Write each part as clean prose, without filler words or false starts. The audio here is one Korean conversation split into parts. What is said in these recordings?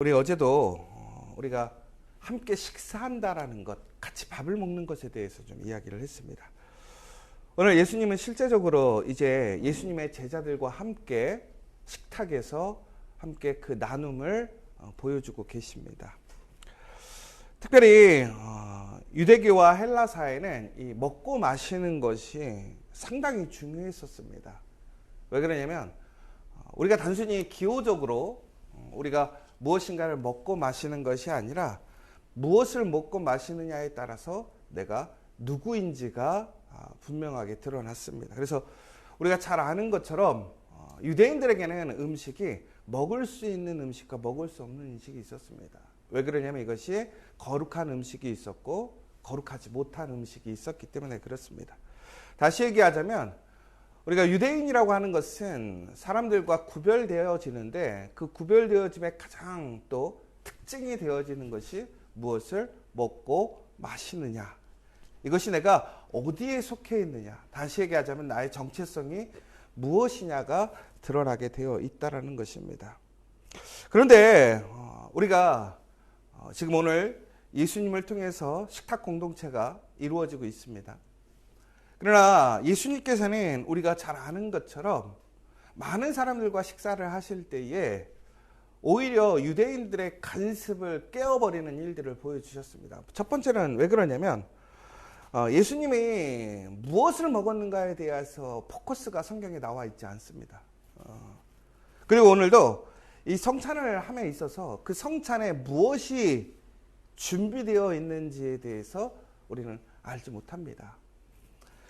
우리 어제도 우리가 함께 식사한다라는 것, 같이 밥을 먹는 것에 대해서 좀 이야기를 했습니다. 오늘 예수님은 실제적으로 이제 예수님의 제자들과 함께 식탁에서 함께 그 나눔을 보여주고 계십니다. 특별히 유대교와 헬라 사회는 이 먹고 마시는 것이 상당히 중요했었습니다. 왜 그러냐면 우리가 단순히 기호적으로 우리가 무엇인가를 먹고 마시는 것이 아니라 무엇을 먹고 마시느냐에 따라서 내가 누구인지가 분명하게 드러났습니다. 그래서 우리가 잘 아는 것처럼 유대인들에게는 음식이 먹을 수 있는 음식과 먹을 수 없는 음식이 있었습니다. 왜 그러냐면 이것이 거룩한 음식이 있었고 거룩하지 못한 음식이 있었기 때문에 그렇습니다. 다시 얘기하자면 우리가 유대인이라고 하는 것은 사람들과 구별되어지는데 그 구별되어짐의 가장 또 특징이 되어지는 것이 무엇을 먹고 마시느냐. 이것이 내가 어디에 속해 있느냐. 다시 얘기하자면 나의 정체성이 무엇이냐가 드러나게 되어 있다는 것입니다. 그런데 우리가 지금 오늘 예수님을 통해서 식탁 공동체가 이루어지고 있습니다. 그러나 예수님께서는 우리가 잘 아는 것처럼 많은 사람들과 식사를 하실 때에 오히려 유대인들의 관습을 깨어버리는 일들을 보여주셨습니다. 첫 번째는 왜 그러냐면 예수님이 무엇을 먹었는가에 대해서 포커스가 성경에 나와 있지 않습니다. 그리고 오늘도 이 성찬을 함에 있어서 그 성찬에 무엇이 준비되어 있는지에 대해서 우리는 알지 못합니다.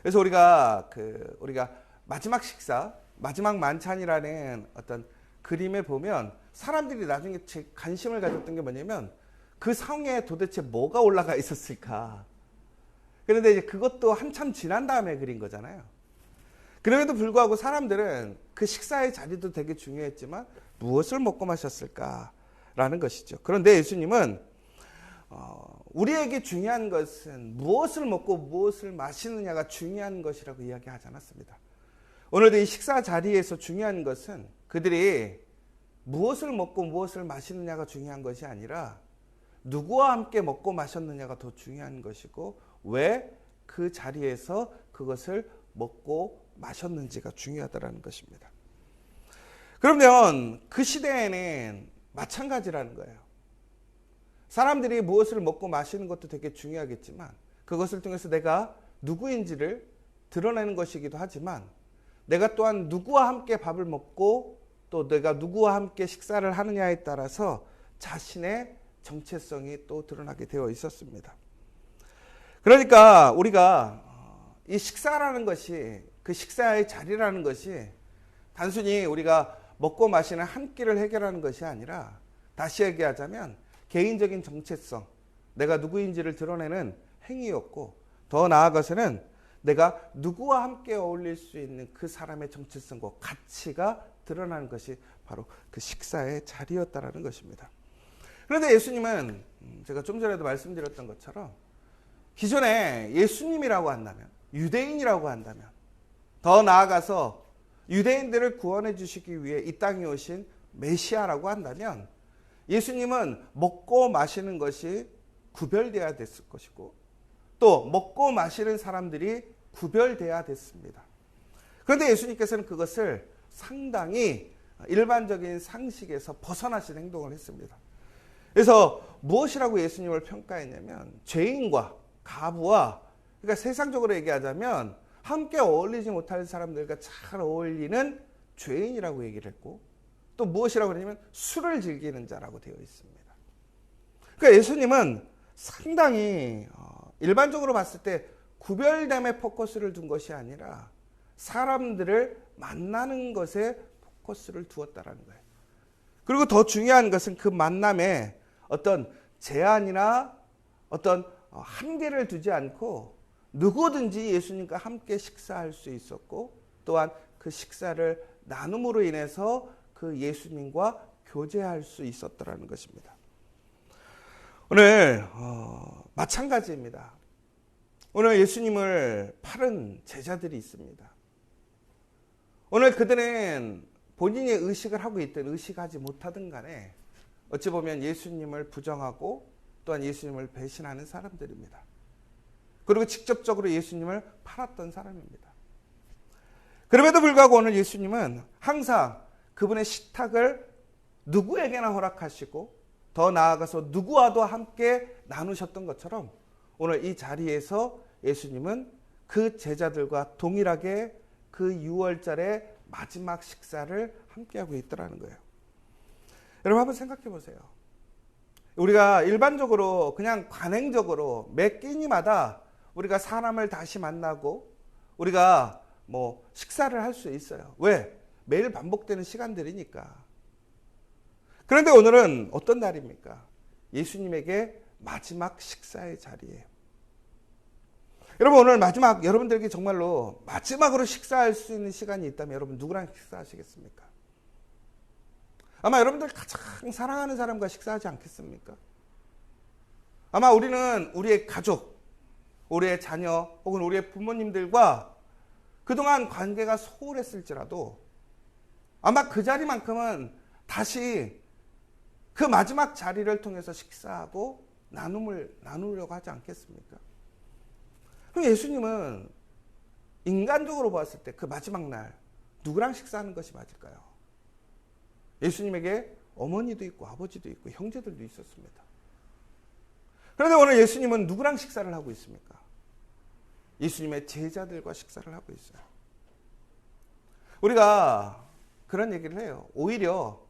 그래서 우리가 마지막 식사, 마지막 만찬이라는 어떤 그림에 보면 사람들이 나중에 관심을 가졌던 게 뭐냐면 그 상에 도대체 뭐가 올라가 있었을까. 그런데 이제 그것도 한참 지난 다음에 그린 거잖아요. 그럼에도 불구하고 사람들은 그 식사의 자리도 되게 중요했지만 무엇을 먹고 마셨을까라는 것이죠. 그런데 예수님은 우리에게 중요한 것은 무엇을 먹고 무엇을 마시느냐가 중요한 것이라고 이야기하지 않았습니다. 오늘도 이 식사 자리에서 중요한 것은 그들이 무엇을 먹고 무엇을 마시느냐가 중요한 것이 아니라 누구와 함께 먹고 마셨느냐가 더 중요한 것이고 왜 그 자리에서 그것을 먹고 마셨는지가 중요하다는 것입니다. 그러면 그 시대에는 마찬가지라는 거예요. 사람들이 무엇을 먹고 마시는 것도 되게 중요하겠지만 그것을 통해서 내가 누구인지를 드러내는 것이기도 하지만 내가 또한 누구와 함께 밥을 먹고 또 내가 누구와 함께 식사를 하느냐에 따라서 자신의 정체성이 또 드러나게 되어 있었습니다. 그러니까 우리가 이 식사라는 것이 그 식사의 자리라는 것이 단순히 우리가 먹고 마시는 한 끼를 해결하는 것이 아니라 다시 얘기하자면 개인적인 정체성, 내가 누구인지를 드러내는 행위였고 더 나아가서는 내가 누구와 함께 어울릴 수 있는 그 사람의 정체성과 가치가 드러나는 것이 바로 그 식사의 자리였다는 것입니다. 그런데 예수님은 제가 좀 전에도 말씀드렸던 것처럼 기존에 예수님이라고 한다면, 유대인이라고 한다면, 더 나아가서 유대인들을 구원해 주시기 위해 이 땅에 오신 메시아라고 한다면 예수님은 먹고 마시는 것이 구별되어야 됐을 것이고 또 먹고 마시는 사람들이 구별되어야 됐습니다. 그런데 예수님께서는 그것을 상당히 일반적인 상식에서 벗어나신 행동을 했습니다. 그래서 무엇이라고 예수님을 평가했냐면 죄인과 가부와 그러니까 세상적으로 얘기하자면 함께 어울리지 못할 사람들과 잘 어울리는 죄인이라고 얘기를 했고 또 무엇이라고 하냐면 술을 즐기는 자라고 되어 있습니다. 그러니까 예수님은 상당히 일반적으로 봤을 때 구별됨에 포커스를 둔 것이 아니라 사람들을 만나는 것에 포커스를 두었다는 거예요. 그리고 더 중요한 것은 그 만남에 어떤 제한이나 어떤 한계를 두지 않고 누구든지 예수님과 함께 식사할 수 있었고 또한 그 식사를 나눔으로 인해서 그 예수님과 교제할 수 있었다는 것입니다. 오늘 마찬가지입니다. 오늘 예수님을 팔은 제자들이 있습니다. 오늘 그들은 본인이 의식을 하고 있든 의식하지 못하든 간에 어찌 보면 예수님을 부정하고 또한 예수님을 배신하는 사람들입니다. 그리고 직접적으로 예수님을 팔았던 사람입니다. 그럼에도 불구하고 오늘 예수님은 항상 그분의 식탁을 누구에게나 허락하시고 더 나아가서 누구와도 함께 나누셨던 것처럼 오늘 이 자리에서 예수님은 그 제자들과 동일하게 그 6월절의 마지막 식사를 함께하고 있더라는 거예요. 여러분 한번 생각해 보세요. 우리가 일반적으로 그냥 관행적으로 매 끼니마다 우리가 사람을 다시 만나고 우리가 식사를 할 수 있어요. 왜? 매일 반복되는 시간들이니까. 그런데 오늘은 어떤 날입니까? 예수님에게 마지막 식사의 자리예요. 여러분 오늘 마지막 여러분들에게 정말로 마지막으로 식사할 수 있는 시간이 있다면 여러분 누구랑 식사하시겠습니까? 아마 여러분들 가장 사랑하는 사람과 식사하지 않겠습니까? 아마 우리는 우리의 가족, 우리의 자녀 혹은 우리의 부모님들과 그동안 관계가 소홀했을지라도 아마 그 자리만큼은 다시 그 마지막 자리를 통해서 식사하고 나누려고 하지 않겠습니까? 그럼 예수님은 인간적으로 봤을 때 그 마지막 날 누구랑 식사하는 것이 맞을까요? 예수님에게 어머니도 있고 아버지도 있고 형제들도 있었습니다. 그런데 오늘 예수님은 누구랑 식사를 하고 있습니까? 예수님의 제자들과 식사를 하고 있어요. 우리가 그런 얘기를 해요. 오히려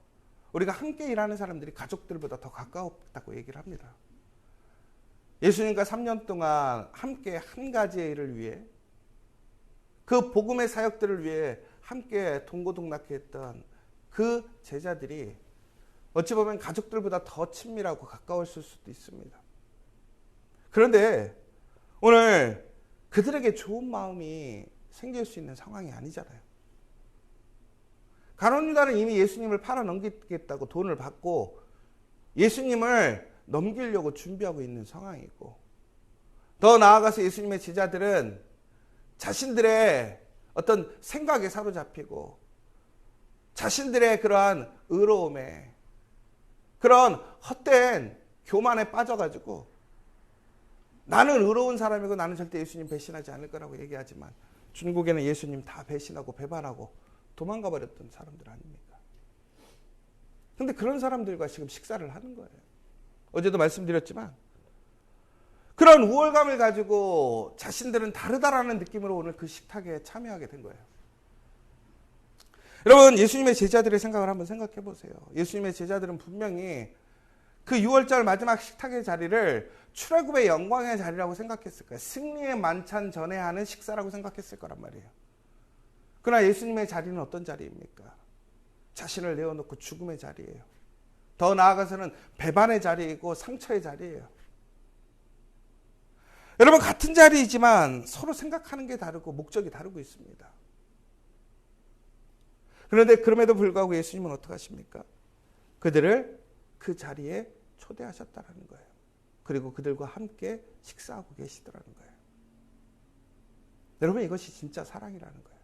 우리가 함께 일하는 사람들이 가족들보다 더 가까웠다고 얘기를 합니다. 예수님과 3년 동안 함께 한 가지의 일을 위해 그 복음의 사역들을 위해 함께 동고동락했던 그 제자들이 어찌 보면 가족들보다 더 친밀하고 가까웠을 수도 있습니다. 그런데 오늘 그들에게 좋은 마음이 생길 수 있는 상황이 아니잖아요. 가룟 유다는 이미 예수님을 팔아 넘기겠다고 돈을 받고 예수님을 넘기려고 준비하고 있는 상황이고, 더 나아가서 예수님의 제자들은 자신들의 어떤 생각에 사로잡히고 자신들의 그러한 의로움에 그런 헛된 교만에 빠져가지고 나는 의로운 사람이고 나는 절대 예수님 배신하지 않을 거라고 얘기하지만 중국에는 예수님 다 배신하고 배반하고 도망가 버렸던 사람들 아닙니까? 그런데 그런 사람들과 지금 식사를 하는 거예요. 어제도 말씀드렸지만 그런 우월감을 가지고 자신들은 다르다라는 느낌으로 오늘 그 식탁에 참여하게 된 거예요. 여러분 예수님의 제자들의 생각을 한번 생각해 보세요. 예수님의 제자들은 분명히 그 6월절 마지막 식탁의 자리를 출애굽의 영광의 자리라고 생각했을 거예요. 승리의 만찬 전에 하는 식사라고 생각했을 거란 말이에요. 그러나 예수님의 자리는 어떤 자리입니까? 자신을 내어놓고 죽음의 자리예요. 더 나아가서는 배반의 자리이고 상처의 자리예요. 여러분 같은 자리이지만 서로 생각하는 게 다르고 목적이 다르고 있습니다. 그런데 그럼에도 불구하고 예수님은 어떻게 하십니까? 그들을 그 자리에 초대하셨다는 거예요. 그리고 그들과 함께 식사하고 계시더라는 거예요. 여러분 이것이 진짜 사랑이라는 거예요.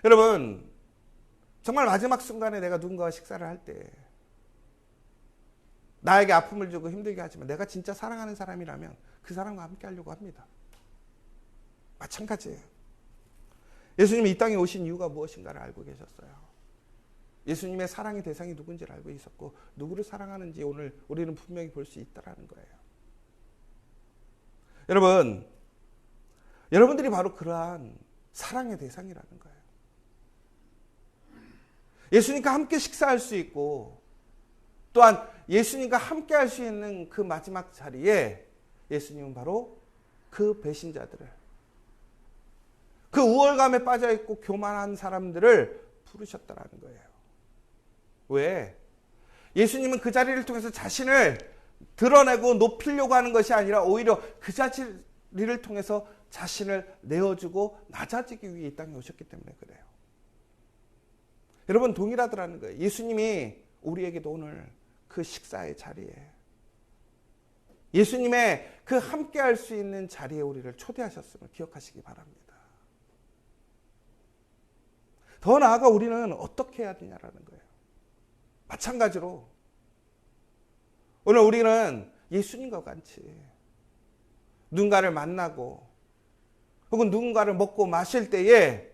여러분 정말 마지막 순간에 내가 누군가와 식사를 할 때 나에게 아픔을 주고 힘들게 하지만 내가 진짜 사랑하는 사람이라면 그 사람과 함께 하려고 합니다. 마찬가지예요. 예수님이 이 땅에 오신 이유가 무엇인가를 알고 계셨어요. 예수님의 사랑의 대상이 누군지를 알고 있었고 누구를 사랑하는지 오늘 우리는 분명히 볼 수 있다는 거예요. 여러분, 여러분들이 바로 그러한 사랑의 대상이라는 거예요. 예수님과 함께 식사할 수 있고 또한 예수님과 함께 할 수 있는 그 마지막 자리에 예수님은 바로 그 배신자들을, 그 우월감에 빠져있고 교만한 사람들을 부르셨다는 거예요. 왜? 예수님은 그 자리를 통해서 자신을 드러내고 높이려고 하는 것이 아니라 오히려 그 자리를 통해서 자신을 내어주고 낮아지기 위해 이 땅에 오셨기 때문에 그래요. 여러분 동일하더라는 거예요. 예수님이 우리에게도 오늘 그 식사의 자리에 예수님의 그 함께 할 수 있는 자리에 우리를 초대하셨음을 기억하시기 바랍니다. 더 나아가 우리는 어떻게 해야 되냐라는 거예요. 마찬가지로 오늘 우리는 예수님과 같이 누군가를 만나고 혹은 누군가를 먹고 마실 때에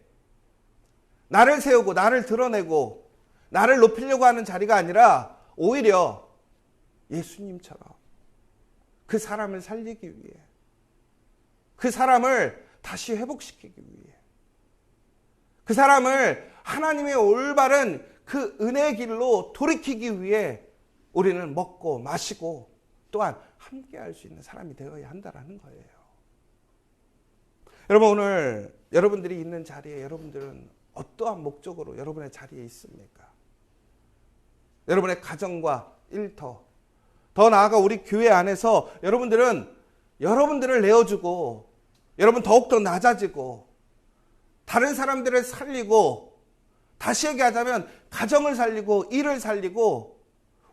나를 세우고 나를 드러내고 나를 높이려고 하는 자리가 아니라 오히려 예수님처럼 그 사람을 살리기 위해, 그 사람을 다시 회복시키기 위해, 그 사람을 하나님의 올바른 그 은혜의 길로 돌이키기 위해 우리는 먹고 마시고 또한 함께 할 수 있는 사람이 되어야 한다는 거예요. 여러분, 오늘 여러분들이 있는 자리에 여러분들은 어떠한 목적으로 여러분의 자리에 있습니까? 여러분의 가정과 일터, 더 나아가 우리 교회 안에서 여러분들은 여러분들을 내어주고 여러분 더욱더 낮아지고 다른 사람들을 살리고, 다시 얘기하자면 가정을 살리고 일을 살리고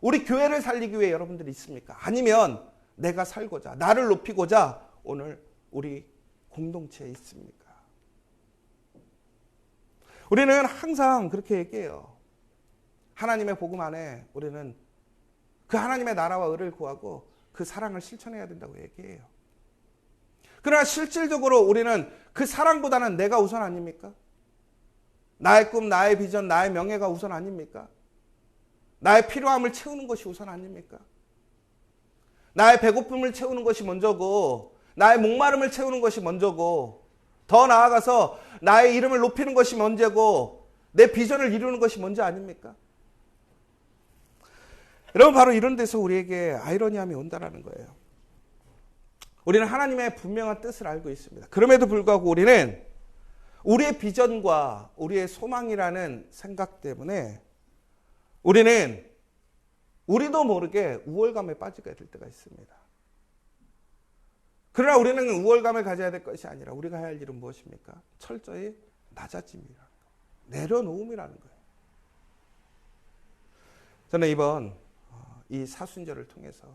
우리 교회를 살리기 위해 여러분들이 있습니까? 아니면 내가 살고자, 나를 높이고자 오늘 우리 공동체에 있습니까? 우리는 항상 그렇게 얘기해요. 하나님의 복음 안에 우리는 그 하나님의 나라와 의를 구하고 그 사랑을 실천해야 된다고 얘기해요. 그러나 실질적으로 우리는 그 사랑보다는 내가 우선 아닙니까? 나의 꿈, 나의 비전, 나의 명예가 우선 아닙니까? 나의 필요함을 채우는 것이 우선 아닙니까? 나의 배고픔을 채우는 것이 먼저고, 나의 목마름을 채우는 것이 먼저고, 더 나아가서 나의 이름을 높이는 것이 먼저고, 내 비전을 이루는 것이 먼저 아닙니까? 여러분, 바로 이런 데서 우리에게 아이러니함이 온다는 거예요. 우리는 하나님의 분명한 뜻을 알고 있습니다. 그럼에도 불구하고 우리는 우리의 비전과 우리의 소망이라는 생각 때문에 우리는 우리도 모르게 우월감에 빠지게 될 때가 있습니다. 그러나 우리는 우월감을 가져야 될 것이 아니라 우리가 해야 할 일은 무엇입니까? 철저히 낮아짐이라는 거, 내려놓음이라는 거예요. 저는 이번 이 사순절을 통해서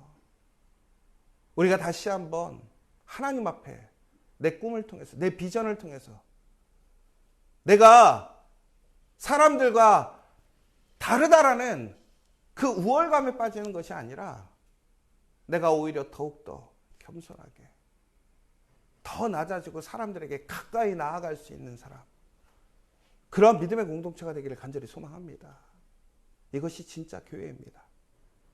우리가 다시 한번 하나님 앞에 내 꿈을 통해서, 내 비전을 통해서 내가 사람들과 다르다라는 그 우월감에 빠지는 것이 아니라 내가 오히려 더욱더 겸손하게 더 낮아지고 사람들에게 가까이 나아갈 수 있는 사람, 그런 믿음의 공동체가 되기를 간절히 소망합니다. 이것이 진짜 교회입니다.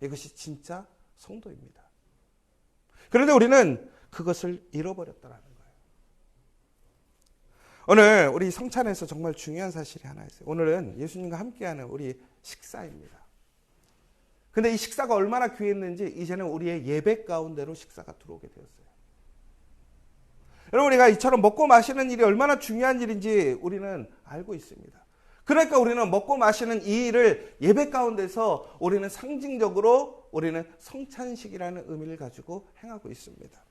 이것이 진짜 성도입니다. 그런데 우리는 그것을 잃어버렸다는 거예요. 오늘 우리 성찬에서 정말 중요한 사실이 하나 있어요. 오늘은 예수님과 함께하는 우리 식사입니다. 근데 이 식사가 얼마나 귀했는지 이제는 우리의 예배 가운데로 식사가 들어오게 되었어요. 여러분, 우리가 이처럼 먹고 마시는 일이 얼마나 중요한 일인지 우리는 알고 있습니다. 그러니까 우리는 먹고 마시는 이 일을 예배 가운데서 우리는 상징적으로 우리는 성찬식이라는 의미를 가지고 행하고 있습니다.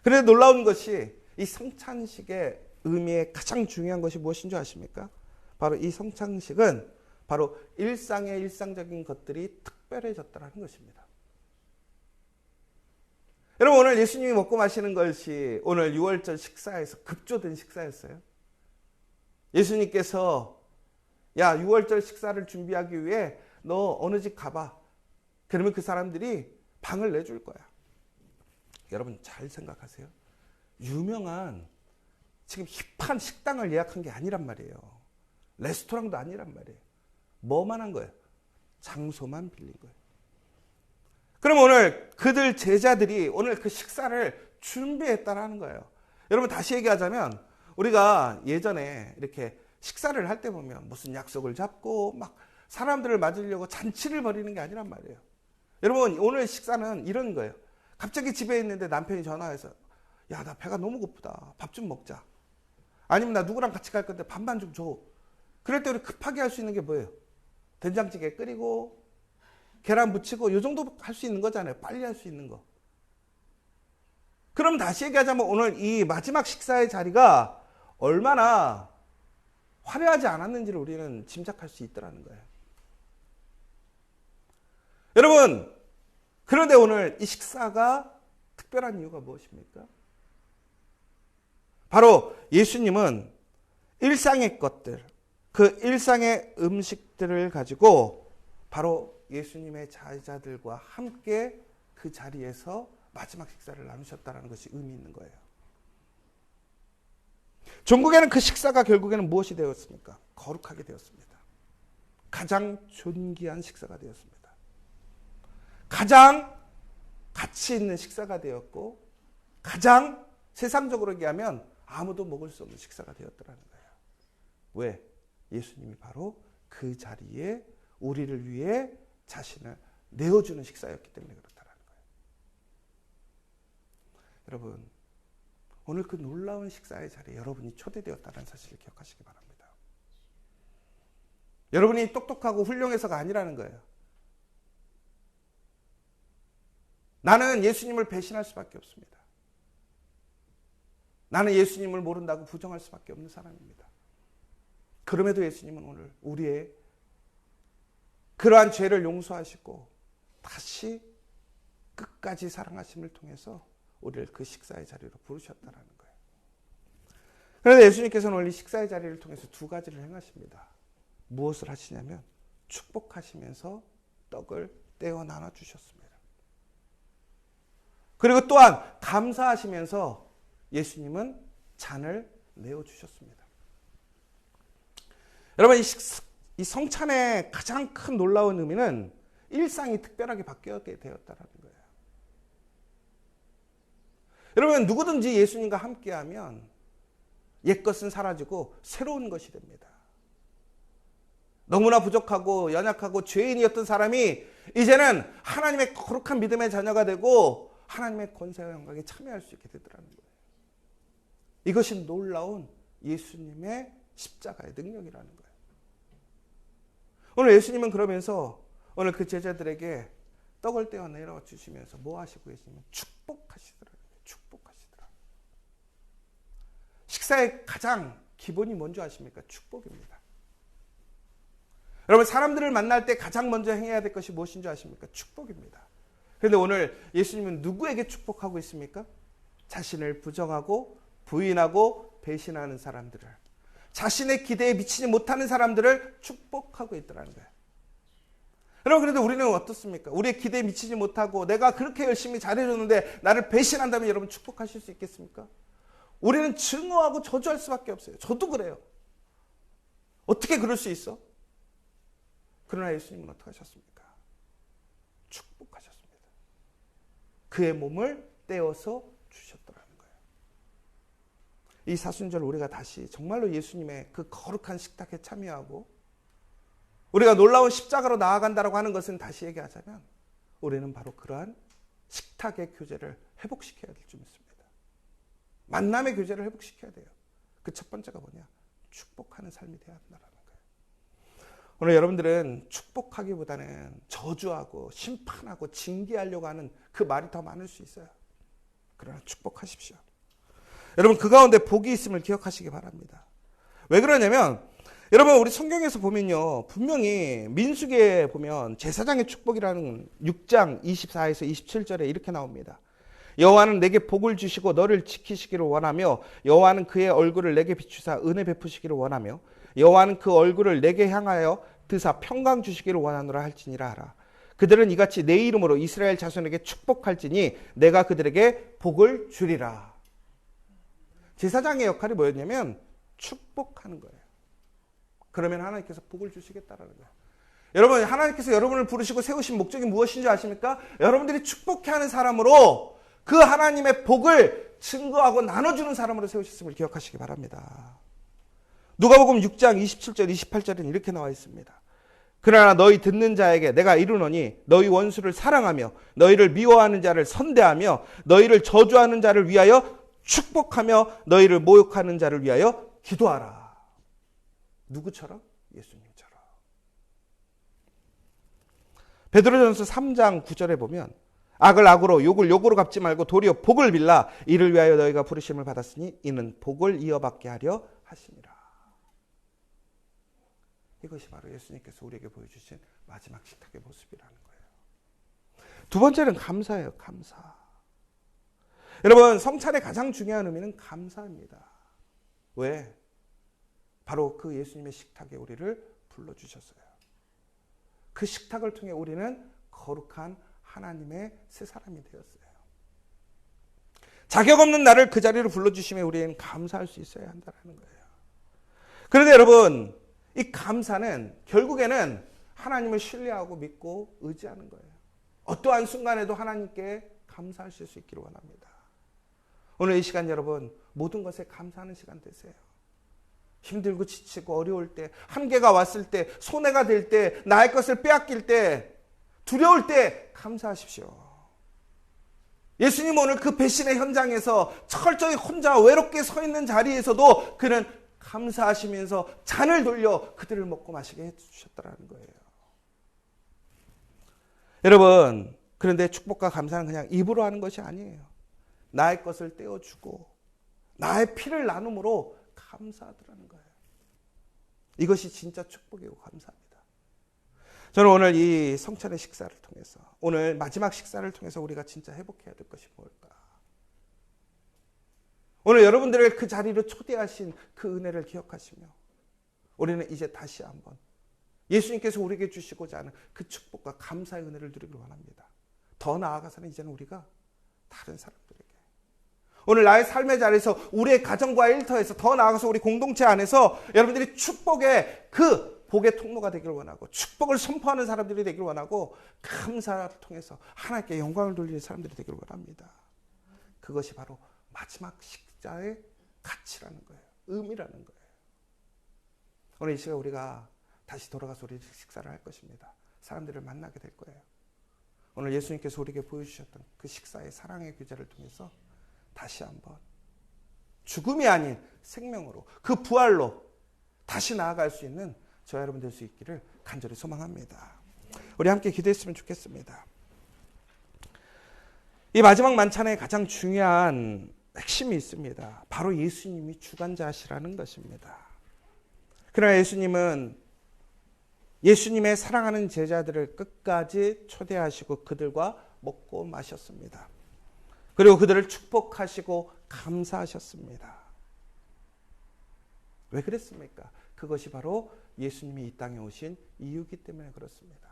그런데 놀라운 것이 이 성찬식의 의미의 가장 중요한 것이 무엇인 줄 아십니까? 바로 이 성찬식은 바로 일상의 일상적인 것들이 특별해졌다는 것입니다. 여러분, 오늘 예수님이 먹고 마시는 것이 오늘 6월절 식사에서 급조된 식사였어요. 예수님께서 야, 6월절 식사를 준비하기 위해 너 어느 집 가봐. 그러면 그 사람들이 방을 내줄 거야. 여러분 잘 생각하세요. 유명한 지금 힙한 식당을 예약한 게 아니란 말이에요. 레스토랑도 아니란 말이에요. 뭐만 한 거예요? 장소만 빌린 거예요. 그럼 오늘 그들 제자들이 오늘 그 식사를 준비했다라는 거예요. 여러분 다시 얘기하자면 우리가 예전에 이렇게 식사를 할 때 보면 무슨 약속을 잡고 막 사람들을 맞으려고 잔치를 벌이는 게 아니란 말이에요. 여러분 오늘 식사는 이런 거예요. 갑자기 집에 있는데 남편이 전화해서 야, 나 배가 너무 고프다. 밥 좀 먹자. 아니면 나 누구랑 같이 갈 건데 밥만 좀 줘. 그럴 때 우리 급하게 할 수 있는 게 뭐예요? 된장찌개 끓이고 계란 부치고 이 정도 할 수 있는 거잖아요. 빨리 할 수 있는 거. 그럼 다시 얘기하자면 오늘 이 마지막 식사의 자리가 얼마나 화려하지 않았는지를 우리는 짐작할 수 있더라는 거예요. 여러분, 그런데 오늘 이 식사가 특별한 이유가 무엇입니까? 바로 예수님은 일상의 것들, 그 일상의 음식들을 가지고 바로 예수님의 제자들과 함께 그 자리에서 마지막 식사를 나누셨다는 것이 의미 있는 거예요. 종국에는 그 식사가 결국에는 무엇이 되었습니까? 거룩하게 되었습니다. 가장 존귀한 식사가 되었습니다. 가장 가치 있는 식사가 되었고 가장 세상적으로 얘기하면 아무도 먹을 수 없는 식사가 되었더라는 거예요. 왜? 예수님이 바로 그 자리에 우리를 위해 자신을 내어주는 식사였기 때문에 그렇다는 거예요. 여러분, 오늘 그 놀라운 식사의 자리에 여러분이 초대되었다는 사실을 기억하시기 바랍니다. 여러분이 똑똑하고 훌륭해서가 아니라는 거예요. 나는 예수님을 배신할 수밖에 없습니다. 나는 예수님을 모른다고 부정할 수밖에 없는 사람입니다. 그럼에도 예수님은 오늘 우리의 그러한 죄를 용서하시고 다시 끝까지 사랑하심을 통해서 우리를 그 식사의 자리로 부르셨다는 거예요. 그런데 예수님께서는 원래 식사의 자리를 통해서 두 가지를 행하십니다. 무엇을 하시냐면 축복하시면서 떡을 떼어 나눠주셨습니다. 그리고 또한 감사하시면서 예수님은 잔을 내어주셨습니다. 여러분, 이 성찬의 가장 큰 놀라운 의미는 일상이 특별하게 바뀌게 되었다는 거예요. 여러분, 누구든지 예수님과 함께하면 옛것은 사라지고 새로운 것이 됩니다. 너무나 부족하고 연약하고 죄인이었던 사람이 이제는 하나님의 거룩한 믿음의 자녀가 되고 하나님의 권세와 영광에 참여할 수 있게 되더라는 거예요. 이것이 놀라운 예수님의 십자가의 능력이라는 거예요. 오늘 예수님은 그러면서 오늘 그 제자들에게 떡을 떼어 내려 주시면서 뭐 하시고 계시냐면 축복하시더라고요. 축복하시더라. 식사의 가장 기본이 뭔지 아십니까? 축복입니다. 여러분, 사람들을 만날 때 가장 먼저 행해야 될 것이 무엇인 줄 아십니까? 축복입니다. 그런데 오늘 예수님은 누구에게 축복하고 있습니까? 자신을 부정하고 부인하고 배신하는 사람들을, 자신의 기대에 미치지 못하는 사람들을 축복하고 있더라는 거예요. 여러분, 그런데 우리는 어떻습니까? 우리의 기대에 미치지 못하고 내가 그렇게 열심히 잘해줬는데 나를 배신한다면 여러분 축복하실 수 있겠습니까? 우리는 증오하고 저주할 수밖에 없어요. 저도 그래요. 어떻게 그럴 수 있어? 그러나 예수님은 어떻게 하셨습니까? 축복하셨습니다. 그의 몸을 떼어서 주셨더라는 거예요. 이 사순절 우리가 다시 정말로 예수님의 그 거룩한 식탁에 참여하고 우리가 놀라운 십자가로 나아간다고 하는 것은 다시 얘기하자면 우리는 바로 그러한 식탁의 교제를 회복시켜야 될 줄 믿습니다. 만남의 교제를 회복시켜야 돼요. 그 첫 번째가 뭐냐? 축복하는 삶이 되어야 한다는 거예요. 오늘 여러분들은 축복하기보다는 저주하고 심판하고 징계하려고 하는 그 말이 더 많을 수 있어요. 그러나 축복하십시오. 여러분, 그 가운데 복이 있음을 기억하시기 바랍니다. 왜 그러냐면 여러분, 우리 성경에서 보면요, 분명히 민수기에 보면 제사장의 축복이라는 6장 24에서 27절에 이렇게 나옵니다. 여호와는 내게 복을 주시고 너를 지키시기를 원하며 여호와는 그의 얼굴을 내게 비추사 은혜 베푸시기를 원하며 여호와는 그 얼굴을 내게 향하여 드사 평강 주시기를 원하노라 할지니라 하라. 그들은 이같이 내 이름으로 이스라엘 자손에게 축복할지니 내가 그들에게 복을 주리라. 제사장의 역할이 뭐였냐면 축복하는 거예요. 그러면 하나님께서 복을 주시겠다라는 거예요. 여러분, 하나님께서 여러분을 부르시고 세우신 목적이 무엇인 줄 아십니까? 여러분들이 축복해 하는 사람으로 그 하나님의 복을 증거하고 나눠주는 사람으로 세우셨음을 기억하시기 바랍니다. 누가복음 6장 27절 28절에는 이렇게 나와 있습니다. 그러나 너희 듣는 자에게 내가 이르노니 너희 원수를 사랑하며 너희를 미워하는 자를 선대하며 너희를 저주하는 자를 위하여 축복하며 너희를 모욕하는 자를 위하여 기도하라. 누구처럼? 예수님처럼. 베드로전서 3장 9절에 보면 악을 악으로 욕을 욕으로 갚지 말고 도리어 복을 빌라 이를 위하여 너희가 부르심을 받았으니 이는 복을 이어받게 하려 하시니라. 이것이 바로 예수님께서 우리에게 보여주신 마지막 식탁의 모습이라는 거예요. 두 번째는 감사예요. 감사. 여러분, 성찬의 가장 중요한 의미는 감사입니다. 왜? 바로 그 예수님의 식탁에 우리를 불러주셨어요. 그 식탁을 통해 우리는 거룩한 하나님의 새 사람이 되었어요. 자격 없는 나를 그 자리로 불러주시면 우리는 감사할 수 있어야 한다는 거예요. 그런데 여러분, 이 감사는 결국에는 하나님을 신뢰하고 믿고 의지하는 거예요. 어떠한 순간에도 하나님께 감사하실 수 있기를 원합니다. 오늘 이 시간 여러분, 모든 것에 감사하는 시간 되세요. 힘들고 지치고 어려울 때, 한계가 왔을 때, 손해가 될 때, 나의 것을 빼앗길 때, 두려울 때 감사하십시오. 예수님 오늘 그 배신의 현장에서 철저히 혼자 외롭게 서 있는 자리에서도 그는 감사하시면서 잔을 돌려 그들을 먹고 마시게 해주셨다는 거예요. 여러분, 그런데 축복과 감사는 그냥 입으로 하는 것이 아니에요. 나의 것을 떼어주고 나의 피를 나눔으로 감사하더라는 거예요. 이것이 진짜 축복이고 감사합니다. 저는 오늘 이 성찬의 식사를 통해서, 오늘 마지막 식사를 통해서 우리가 진짜 회복해야 될 것이 뭘까? 오늘 여러분들을 그 자리로 초대하신 그 은혜를 기억하시며 우리는 이제 다시 한번 예수님께서 우리에게 주시고자 하는 그 축복과 감사의 은혜를 누리기를 원합니다. 더 나아가서는 이제는 우리가 다른 사람들에게, 오늘 나의 삶의 자리에서, 우리의 가정과 일터에서, 더 나아가서 우리 공동체 안에서 여러분들이 축복의 그 복의 통로가 되기를 원하고, 축복을 선포하는 사람들이 되기를 원하고, 감사를 통해서 하나님께 영광을 돌리는 사람들이 되기를 원합니다. 그것이 바로 마지막 식사의 가치라는 거예요. 의미라는 거예요. 오늘 이 시간 우리가 다시 돌아가서 우리 식사를 할 것입니다. 사람들을 만나게 될 거예요. 오늘 예수님께서 우리에게 보여주셨던 그 식사의 사랑의 규제를 통해서 다시 한번 죽음이 아닌 생명으로, 그 부활로 다시 나아갈 수 있는 저와 여러분 될 수 있기를 간절히 소망합니다. 우리 함께 기도했으면 좋겠습니다. 이 마지막 만찬에 가장 중요한 핵심이 있습니다. 바로 예수님이 주관자시라는 것입니다. 그러나 예수님의 사랑하는 제자들을 끝까지 초대하시고 그들과 먹고 마셨습니다. 그리고 그들을 축복하시고 감사하셨습니다. 왜 그랬습니까? 그것이 바로 예수님이 이 땅에 오신 이유이기 때문에 그렇습니다.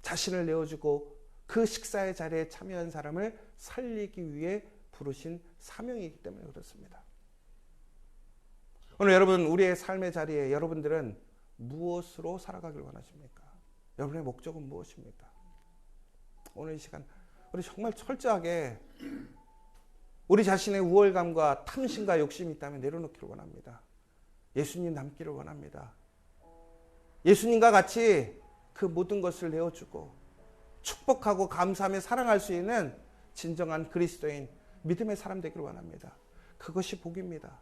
자신을 내어주고 그 식사의 자리에 참여한 사람을 살리기 위해 부르신 사명이기 때문에 그렇습니다. 오늘 여러분, 우리의 삶의 자리에 여러분들은 무엇으로 살아가길 원하십니까? 여러분의 목적은 무엇입니까? 오늘 이 시간 우리 정말 철저하게 우리 자신의 우월감과 탐심과 욕심이 있다면 내려놓기를 원합니다. 예수님 닮기를 원합니다. 예수님과 같이 그 모든 것을 내어주고 축복하고 감사하며 사랑할 수 있는 진정한 그리스도인, 믿음의 사람 되기를 원합니다. 그것이 복입니다.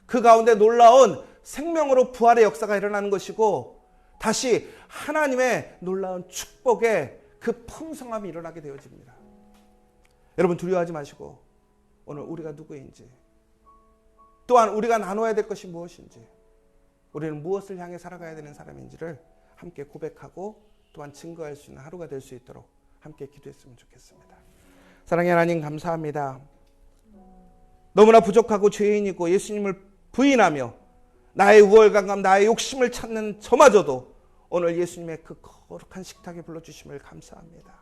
그 가운데 놀라운 생명으로 부활의 역사가 일어나는 것이고, 다시 하나님의 놀라운 축복의 그 풍성함이 일어나게 되어집니다. 여러분, 두려워하지 마시고 오늘 우리가 누구인지, 또한 우리가 나눠야 될 것이 무엇인지, 우리는 무엇을 향해 살아가야 되는 사람인지를 함께 고백하고 또한 증거할 수 있는 하루가 될 수 있도록 함께 기도했으면 좋겠습니다. 사랑의 하나님, 감사합니다. 너무나 부족하고 죄인이고 예수님을 부인하며 나의 우월감과 나의 욕심을 찾는 저마저도 오늘 예수님의 그 거룩한 식탁에 불러주심을 감사합니다.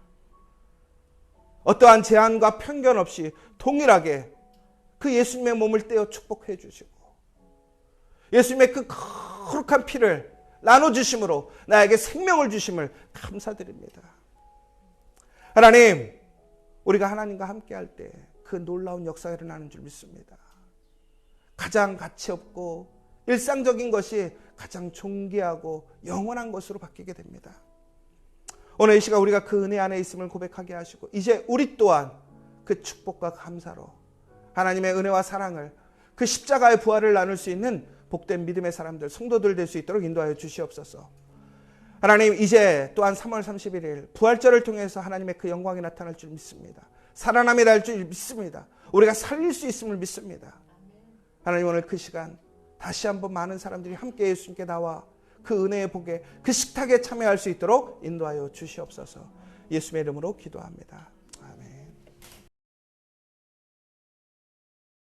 어떠한 제한과 편견 없이 동일하게 그 예수님의 몸을 떼어 축복해 주시고, 예수님의 그 거룩한 피를 나눠주심으로 나에게 생명을 주심을 감사드립니다. 하나님, 우리가 하나님과 함께 할 때 그 놀라운 역사가 일어나는 줄 믿습니다. 가장 가치 없고 일상적인 것이 가장 존귀하고 영원한 것으로 바뀌게 됩니다. 오늘 이 시간 우리가 그 은혜 안에 있음을 고백하게 하시고, 이제 우리 또한 그 축복과 감사로 하나님의 은혜와 사랑을, 그 십자가의 부활을 나눌 수 있는 복된 믿음의 사람들, 성도들 될 수 있도록 인도하여 주시옵소서. 하나님, 이제 또한 3월 31일 부활절을 통해서 하나님의 그 영광이 나타날 줄 믿습니다. 살아남이 날 줄 믿습니다. 우리가 살릴 수 있음을 믿습니다. 하나님, 오늘 그 시간 다시 한번 많은 사람들이 함께 예수님께 나와 그 은혜의 복에, 그 식탁에 참여할 수 있도록 인도하여 주시옵소서. 예수님의 이름으로 기도합니다.